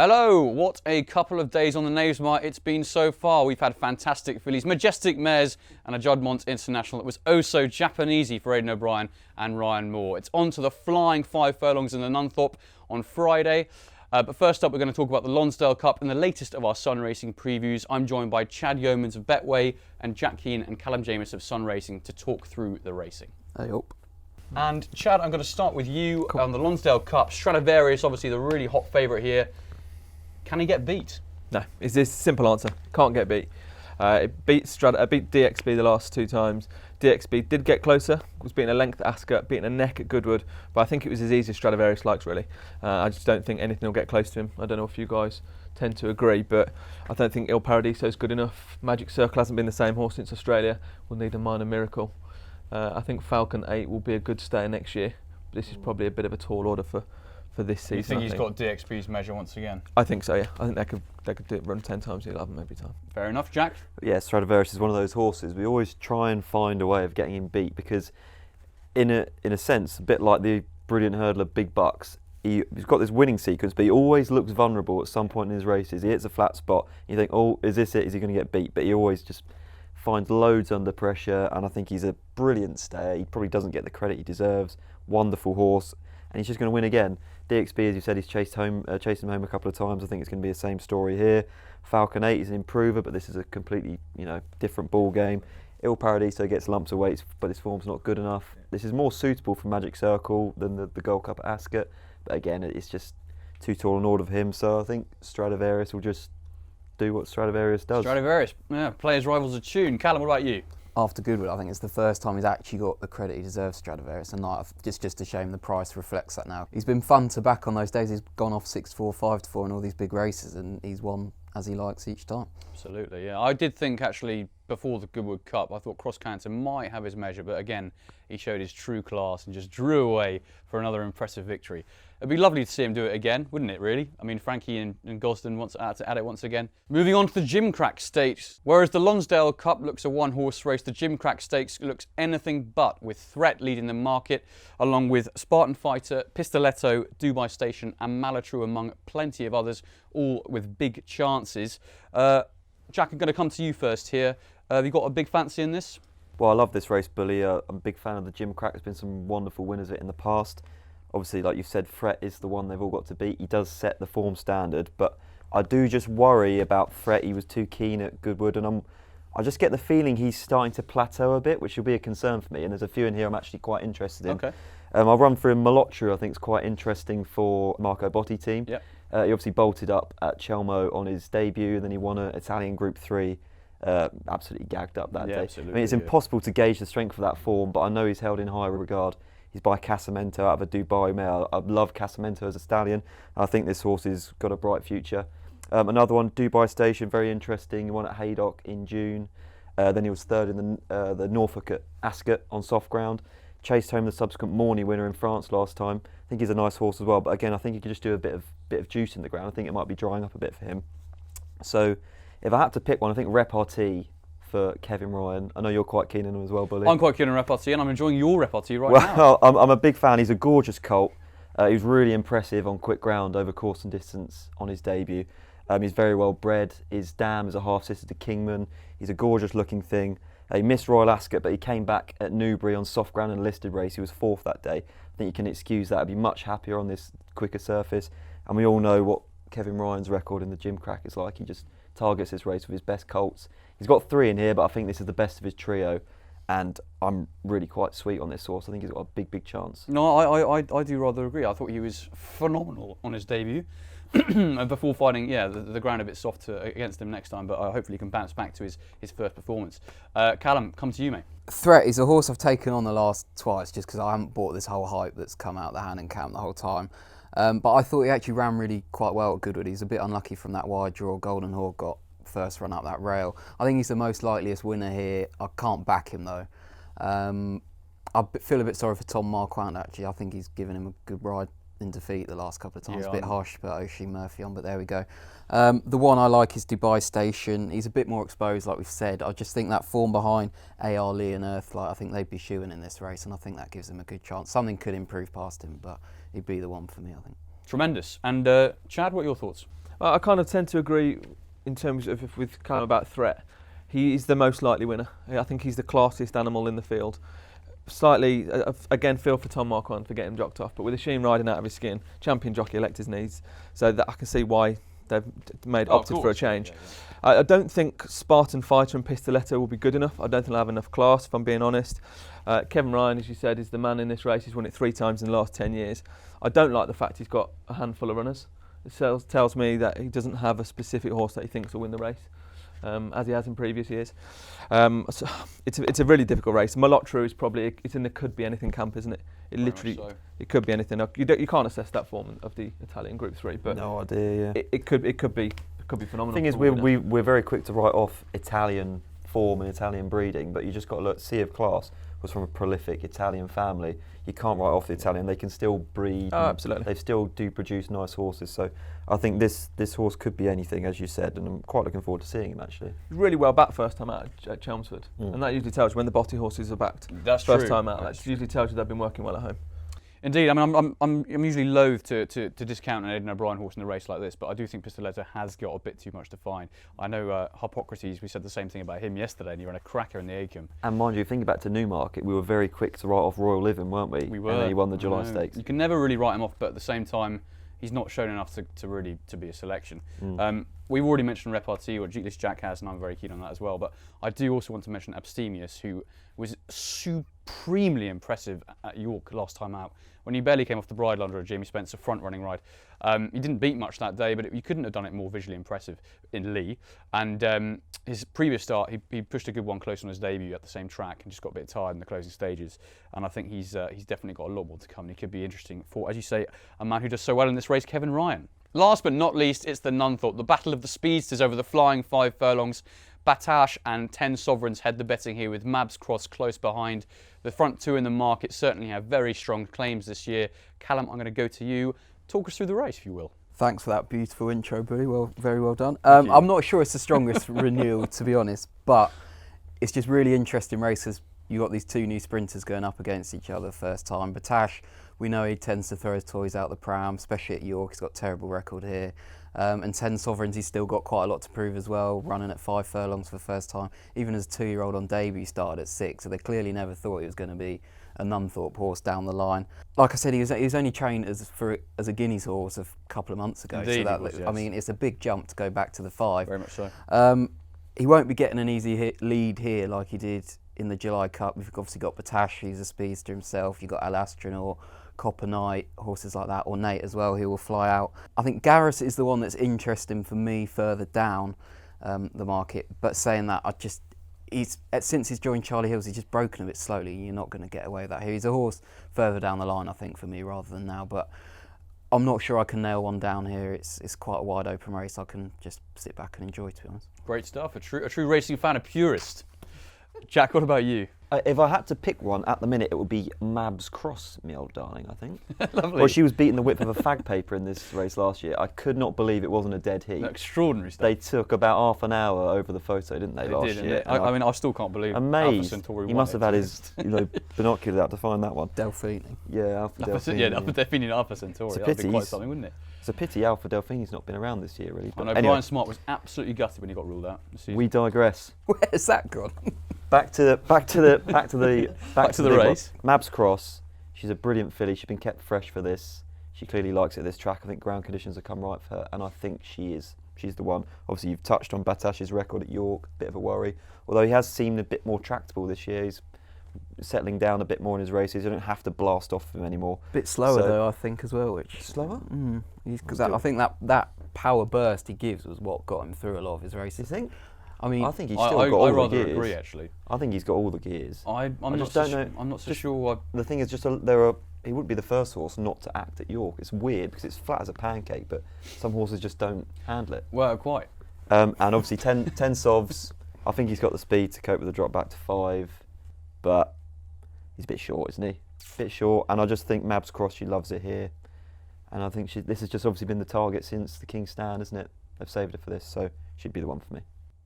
Hello, what a couple of days on the Knavesmire it's been so far. We've had fantastic fillies, majestic mares and a Juddmonte International that was oh so Japanesey for Aidan O'Brien and Ryan Moore. It's on to the flying 5 furlongs in the Nunthorpe on Friday. But first up, we're going to talk about the Lonsdale Cup and the latest of our Sun Racing previews. I'm joined by Chad Yeomans of Betway and Jack Keene and Callum Jamieson of Sun Racing to talk through the racing. Hey up. And Chad, I'm going to start with you on the Lonsdale Cup. Stradivarius, obviously the really hot favourite here. Can he get beat? No, it's this simple answer. Can't get beat. It beat DXB the last 2 times. DXB did get closer, was beating a length at Ascot, beating a neck at Goodwood, but I think it was as easy as Stradivarius likes, really. I just don't think anything will get close to him. I don't know if you guys tend to agree, but I don't think Il Paradiso is good enough. Magic Circle hasn't been the same horse since Australia. We'll need a minor miracle. I think Falcon 8 will be a good stay next year. This is probably a bit of a tall order for this season. You think he's got DXB's measure once again? I think so, yeah. I think they could do it, run 10 times the 11 every time. Fair enough, Jack? Yeah, Stradivarius is one of those horses. We always try and find a way of getting him beat because, in a sense, a bit like the brilliant hurdler Big Bucks, he's got this winning sequence, but he always looks vulnerable at some point in his races. He hits a flat spot, you think, oh, is this it? Is he going to get beat? But he always just finds loads under pressure, and I think he's a brilliant stayer. He probably doesn't get the credit he deserves. Wonderful horse, and he's just going to win again. DXB, as you said, he's chased him home a couple of times. I think it's going to be the same story here. Falcon 8 is an improver, but this is a completely different ball game. Il Paradiso gets lumps of weights, but his form's not good enough. This is more suitable for Magic Circle than the Gold Cup at Ascot, but again, it's just too tall an order for him. So I think Stradivarius will just do what Stradivarius does. Stradivarius, yeah, play his rivals a tune. Callum, what about you? After Goodwood, I think it's the first time he's actually got the credit he deserves, Stradivarius, and it's just a shame the price reflects that now. He's been fun to back on those days. He's gone off 6-4, 5-4 in all these big races, and he's won as he likes each time. Absolutely, yeah. I did think actually before the Goodwood Cup, I thought Cross Canter might have his measure, but again, he showed his true class and just drew away for another impressive victory. It'd be lovely to see him do it again, wouldn't it, really? I mean, Frankie and Gosden wants to add it once again. Moving on to the Gimcrack Stakes. Whereas the Lonsdale Cup looks a one-horse race, the Gimcrack Stakes looks anything but, with Threat leading the market, along with Spartan Fighter, Pistoletto, Dubai Station and Malatrue among plenty of others, all with big chances. Jack, I'm going to come to you first here. Have you got a big fancy in this? Well, I love this race, Bully. I'm a big fan of the Gimcrack. There's been some wonderful winners of it in the past. Obviously, like you said, Threat is the one they've all got to beat. He does set the form standard, but I do just worry about Threat. He was too keen at Goodwood, and I just get the feeling he's starting to plateau a bit, which will be a concern for me. And there's a few in here I'm actually quite interested in. Okay. I'll run through Malatrue. I think is quite interesting for Marco Botti team. Yep. He obviously bolted up at Chelmo on his debut, and then he won an Italian Group 3. Absolutely gagged up that day. Absolutely, I mean, it's impossible to gauge the strength of that form, but I know he's held in high regard. He's by Casamento out of a Dubai mare. I love Casamento as a stallion. I think this horse has got a bright future. Another one, Dubai Station, very interesting. He won at Haydock in June. Then he was third in the Norfolk at Ascot on soft ground. Chased home the subsequent Morny winner in France last time. I think he's a nice horse as well, but again, I think he could just do a bit of juice in the ground. I think it might be drying up a bit for him. So if I had to pick one, I think Repartee for Kevin Ryan. I know you're quite keen on him as well, Bully. I'm quite keen on Repartee, and I'm enjoying your Repartee right now. Well, I'm a big fan. He's a gorgeous colt. He was really impressive on quick ground over course and distance on his debut. He's very well bred. His dam is a half-sister to Kingman. He's a gorgeous looking thing. He missed Royal Ascot, but he came back at Newbury on soft ground and a listed race. He was 4th that day. I think you can excuse that. He'd be much happier on this quicker surface. And we all know what Kevin Ryan's record in the Gimcrack is like. He just targets this race with his best colts. He's got 3 in here, but I think this is the best of his trio. And I'm really quite sweet on this horse. I think he's got a big chance. No, I do rather agree. I thought he was phenomenal on his debut. Before finding the ground a bit soft against him next time, but hopefully he can bounce back to his first performance. Callum, come to you, mate. Threat is a horse I've taken on the last twice just because I haven't bought this whole hype that's come out of the Hannon camp the whole time. But I thought he actually ran really quite well at Goodwood. He's a bit unlucky from that wide draw. Golden Hawk got first run up that rail. I think he's the most likeliest winner here. I can't back him though. I feel a bit sorry for Tom Marquand actually. I think he's given him a good ride in defeat the last couple of times. Yeah, a bit harsh, but Oshie Murphy on, but there we go. The one I like is Dubai Station. He's a bit more exposed, like we've said. I just think that form behind AR Lee and Earthlight, I think they'd be shooing in this race, and I think that gives him a good chance. Something could improve past him, but he'd be the one for me, I think. Tremendous. And Chad, what are your thoughts? I kind of tend to agree in terms of with Callum about threat. He is the most likely winner. I think he's the classiest animal in the field. Slightly, again, feel for Tom Marquand for getting dropped off, but with Keene riding out of his skin, champion jockey elect his needs, so that I can see why they've opted for a change. I don't think Spartan Fighter and Pistoletta will be good enough. I don't think they'll have enough class, if I'm being honest. Kevin Ryan, as you said, is the man in this race. He's won it 3 times in the last 10 years. I don't like the fact he's got a handful of runners. It tells me that he doesn't have a specific horse that he thinks will win the race. As he has in previous years. So it's a really difficult race. Malotru is probably, it's in the could be anything camp, isn't it? It literally, it could be anything. You can't assess that form of the Italian Group 3, but no idea. Yeah. It could be phenomenal. The thing is, we're very quick to write off Italian form and Italian breeding, but you just got to look. Sea of Class was from a prolific Italian family. You can't write off the Italian. They can still breed. Oh, absolutely. They still do produce nice horses. So I think this horse could be anything, as you said, and I'm quite looking forward to seeing him actually. Really well backed first time out at Chelmsford, and that usually tells you when the Botty horses are backed. That's first true. time out. That usually tells you they've been working well at home. Indeed, I mean, I'm usually loath to discount an Aidan O'Brien horse in a race like this, but I do think Pistoletta has got a bit too much to find. I know Hippocrates, we said the same thing about him yesterday, and he ran a cracker in the Acomb. And mind you, thinking back to Newmarket, we were very quick to write off Royal Living, weren't we? We were. And then he won the July Stakes. You can never really write him off, but at the same time, he's not shown enough to really be a selection. We've already mentioned Repartee, or Jeatless Jack has, and I'm very keen on that as well. But I do also want to mention Abstemious, who was supremely impressive at York last time out, when he barely came off the bridle under a Jamie Spencer front-running ride. He didn't beat much that day, but you couldn't have done it more visually impressive in Lee. And his previous start, he pushed a good one close on his debut at the same track and just got a bit tired in the closing stages. And I think he's definitely got a lot more to come. And he could be interesting for, as you say, a man who does so well in this race, Kevin Ryan. Last but not least, it's the Nunthorpe, the battle of the speedsters over the flying 5 furlongs. Batash and 10 Sovereigns head the betting here, with Mabs Cross close behind. The front 2 in the market certainly have very strong claims this year. Callum, I'm going to go to you. Talk us through the race, if you will. Thanks for that beautiful intro, buddy. Well, very well done. I'm not sure it's the strongest renewal, to be honest, but it's just really interesting races. You got these 2 new sprinters going up against each other first time. Batash, we know he tends to throw his toys out the pram, especially at York. He's got a terrible record here. And 10 Sovereigns, he's still got quite a lot to prove as well, running at 5 furlongs for the first time. Even as a 2-year-old on debut, started at 6, so they clearly never thought he was going to be a Nunthorpe horse down the line. Like I said, he was only trained as a Guineas horse a couple of months ago. Indeed, so that, was, yes. I mean, it's a big jump to go back to the 5. Very much so. He won't be getting an easy lead here like he did in the July Cup. We've obviously got Batash, he's a speedster himself. You've got Al Astronaut, Copper Knight, horses like that, or Nate as well, who will fly out. I think Garrus is the one that's interesting for me further down the market. But saying that, since he's joined Charlie Hills, he's just broken a bit slowly. You're not going to get away with that here. He's a horse further down the line, I think, for me, rather than now. But I'm not sure I can nail one down here. It's quite a wide open race. I can just sit back and enjoy, to be honest. Great stuff. A true racing fan, a purist. Jack, what about you? If I had to pick one at the minute, it would be Mabs Cross, my old darling, I think. Lovely. Well, she was beating the width of a fag paper in this race last year. I could not believe it wasn't a dead heat. No, extraordinary stuff. They took about half an hour over the photo, didn't they, last year? I mean, I still can't believe amazed. Alpha Centauri He won must it. have had his binoculars out to find that one. Delphine. Yeah, Alpha Delphine. Yeah, Alpha Delphine and Alpha Centauri. It's a That'd be pity quite he's- something, wouldn't it? It's a pity Alpha Delphine's not been around this year, really. I But know anyway, Brian Smart was absolutely gutted when he got ruled out. this season. we digress. Where's that gone? Back to the big race. one. Mabs Cross. She's a brilliant filly. She's been kept fresh for this. She clearly likes it, this track. I think ground conditions have come right for her, and I think she's the one. Obviously, you've touched on Batash's record at York, bit of a worry. Although he has seemed a bit more tractable this year. He's settling down a bit more in his races. You don't have to blast off him anymore. Bit slower So- though, I think, as well. Which Slower? because I think that power burst he gives was what got him through a lot of his Do you races. think? I mean, I think he's still got all I the rather gears. agree, actually. I think he's got all the gears. I'm not just so don't know- I'm not so just- sure. The thing is, he wouldn't be the first horse not to act at York. It's weird because it's flat as a pancake, but some horses just don't handle it. Well, quite. And obviously 10 Sovs, I think he's got the speed to cope with the drop back to 5, but he's a bit short, isn't he? A bit short, and I just think Mabs Cross, she loves it here. And I think this has just obviously been the target since the King's Stand, isn't it? They've saved her for this, so she'd be the one for me.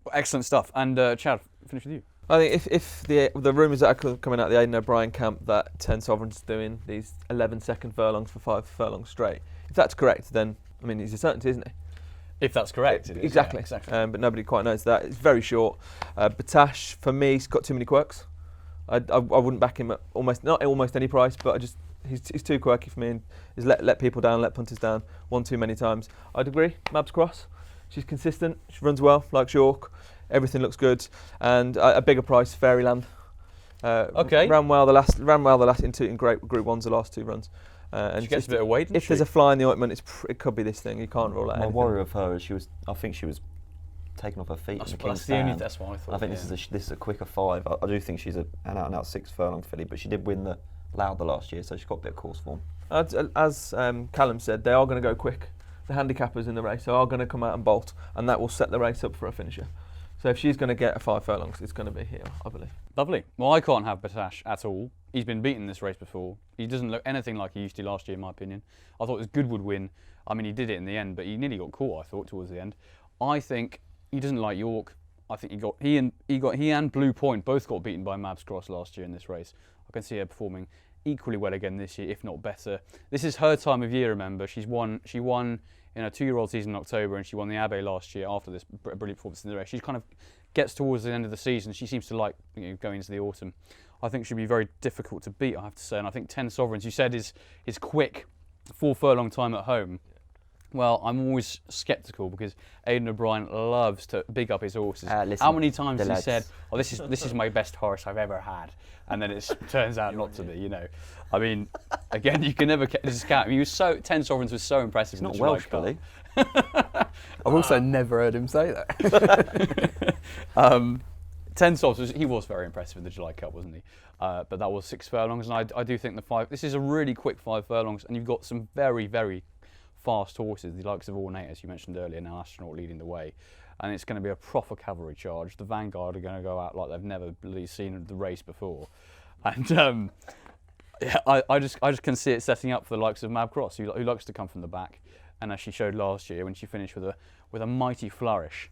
Well, excellent stuff. And Chad, finish with you. I think if the rumours that are coming out of the Aidan O'Brien camp that 10 Sovereigns doing these 11-second furlongs for 5 furlongs straight, if that's correct, then I mean he's a certainty, isn't he? If that's correct. It is, exactly. Yeah, exactly. But nobody quite knows that. It's very short. Batash, for me, he's got too many quirks. I wouldn't back him at not almost any price, but he's too quirky for me, and he's let people down, let punters down one too many times. I'd agree. Mabs Cross, she's consistent. She runs well, like York. Everything looks good, and a bigger price, Fairyland. Okay. Ran well the last in Group 1s the last 2 runs. And she gets a bit of weight. If there's a fly in the ointment, it could be this thing. You can't rule out My anything. worry of her is I think she was taken off her feet in the King's Stand. That's what I thought. I think this is a quicker 5. I do think she's an out-and-out 6 furlong filly, but she did win the Lauder last year, so she's got a bit of course form. As Callum said, they are going to go quick. The handicappers in the race are going to come out and bolt, and that will set the race up for a finisher. So if she's going to get a 5 furlongs, it's going to be here, I believe. Lovely. Well, I can't have Batash at all. He's been beaten this race before. He doesn't look anything like he used to last year, in my opinion. I thought it was Goodwood win. I mean, he did it in the end, but he nearly got caught, I thought, towards the end. I think he doesn't like York. I think he and Blue Point both got beaten by Mabs Cross last year in this race. I can see her performing equally well again this year, if not better. This is her time of year, remember. She won in her 2-year-old season in October, and she won the Abbey last year after this brilliant performance in the race. She kind of gets towards the end of the season. She seems to like going into the autumn. I think she'll be very difficult to beat, I have to say. And I think 10 Sovereigns, you said, is quick, 4 furlong time at home. Well, I'm always sceptical because Aidan O'Brien loves to big up his horses. How many times has he said, "Oh, this is my best horse I've ever had," and then it turns out not to be. You know, I mean, again, you can never discount. He was 10 Sovereigns was so impressive. He's not Welsh, Billy. I've also never heard him say that. 10 Sovereigns, he was very impressive in the July Cup, wasn't he? But that was 6 furlongs, and I do think this is a really quick 5 furlongs, and you've got some very, very fast horses, the likes of Ornate, as you mentioned earlier, now Astronaut leading the way. And it's going to be a proper cavalry charge. The Vanguard are going to go out like they've never really seen the race before. And I just can see it setting up for the likes of Mab Cross, who likes to come from the back. And as she showed last year when she finished with a mighty flourish.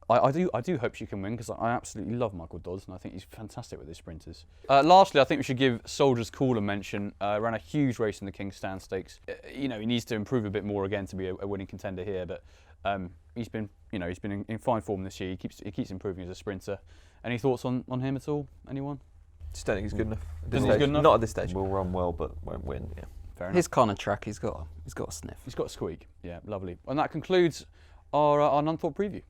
I do hope she can win because I absolutely love Michael Dodds and I think he's fantastic with his sprinters. Lastly, I think we should give Soldier's Call a mention. Ran a huge race in the King's Stand Stakes. He needs to improve a bit more again to be a winning contender here, but he's been in fine form this year. He keeps improving as a sprinter. Any thoughts on him at all? Anyone? Just don't think he's good enough. Doesn't think he's good enough? Not at this stage. Will run well, but won't win. Yeah. Fair enough. His kind of track, he's got a sniff. He's got a squeak. Yeah, lovely. And that concludes our Nunthorpe preview.